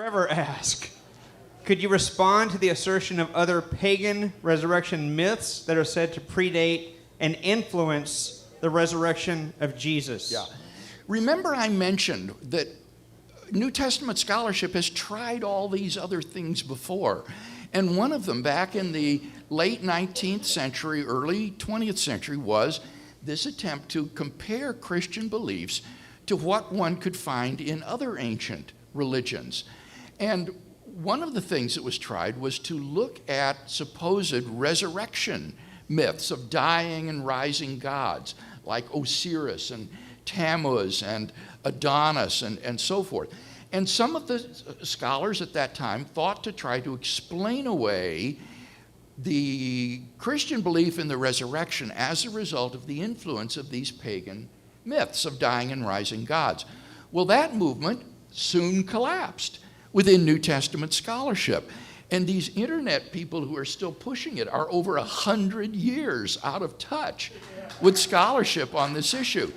Trevor asks, could you respond to the assertion of other pagan resurrection myths that are said to predate and influence the resurrection of Jesus? Yeah. Remember I mentioned that New Testament scholarship has tried all these other things before. And one of them back in the late 19th century, early 20th century was this attempt to compare Christian beliefs to what one could find in other ancient religions. And one of the things that was tried was to look at supposed resurrection myths of dying and rising gods, like Osiris and Tammuz and Adonis and so forth. And some of the scholars at that time thought to try to explain away the Christian belief in the resurrection as a result of the influence of these pagan myths of dying and rising gods. Well, that movement soon collapsed within New Testament scholarship. And these internet people who are still pushing it are over 100 years out of touch with scholarship on this issue.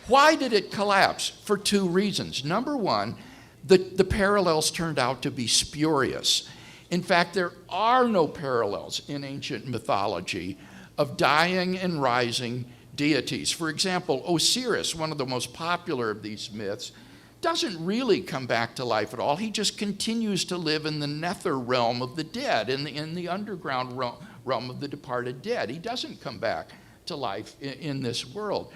Why did it collapse? For two reasons. Number one, the parallels turned out to be spurious. In fact, there are no parallels in ancient mythology of dying and rising deities. For example, Osiris, one of the most popular of these myths, doesn't really come back to life at all. He just continues to live in the nether realm of the dead, in the underground realm of the departed dead. He doesn't come back to life in this world.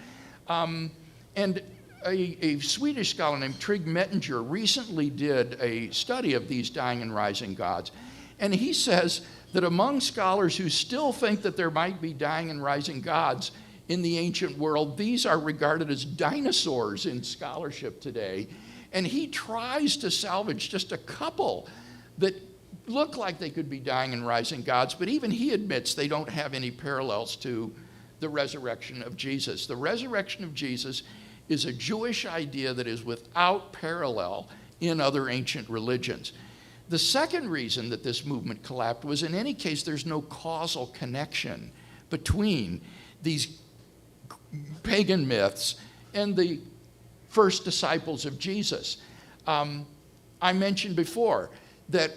And a Swedish scholar named Trygg Mettinger recently did a study of these dying and rising gods. And he says that among scholars who still think that there might be dying and rising gods in the ancient world, these are regarded as dinosaurs in scholarship today. And he tries to salvage just a couple that look like they could be dying and rising gods, but even he admits they don't have any parallels to the resurrection of Jesus. The resurrection of Jesus is a Jewish idea that is without parallel in other ancient religions. The second reason that this movement collapsed was, in any case, there's no causal connection between these pagan myths and the first disciples of Jesus. I mentioned before that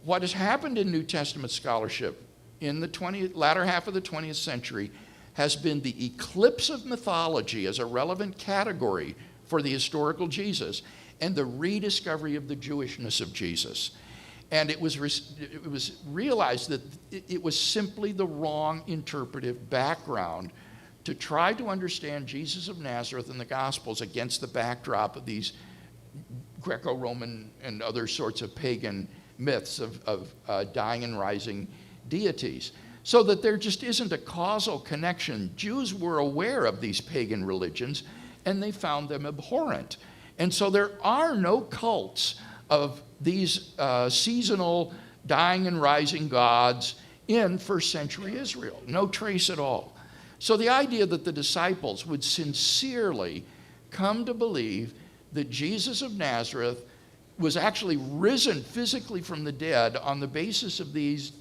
what has happened in New Testament scholarship in the latter half of the 20th century has been the eclipse of mythology as a relevant category for the historical Jesus and the rediscovery of the Jewishness of Jesus. And it was realized that it was simply the wrong interpretive background to try to understand Jesus of Nazareth and the Gospels against the backdrop of these Greco-Roman and other sorts of pagan myths of dying and rising deities. So that there just isn't a causal connection. Jews were aware of these pagan religions, and they found them abhorrent. And so there are no cults of these seasonal dying and rising gods in first century Israel. No trace at all. So the idea that the disciples would sincerely come to believe that Jesus of Nazareth was actually risen physically from the dead on the basis of these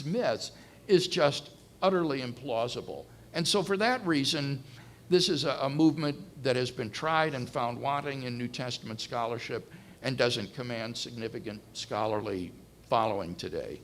myths is just utterly implausible. And so for that reason, this is a movement that has been tried and found wanting in New Testament scholarship and doesn't command significant scholarly following today.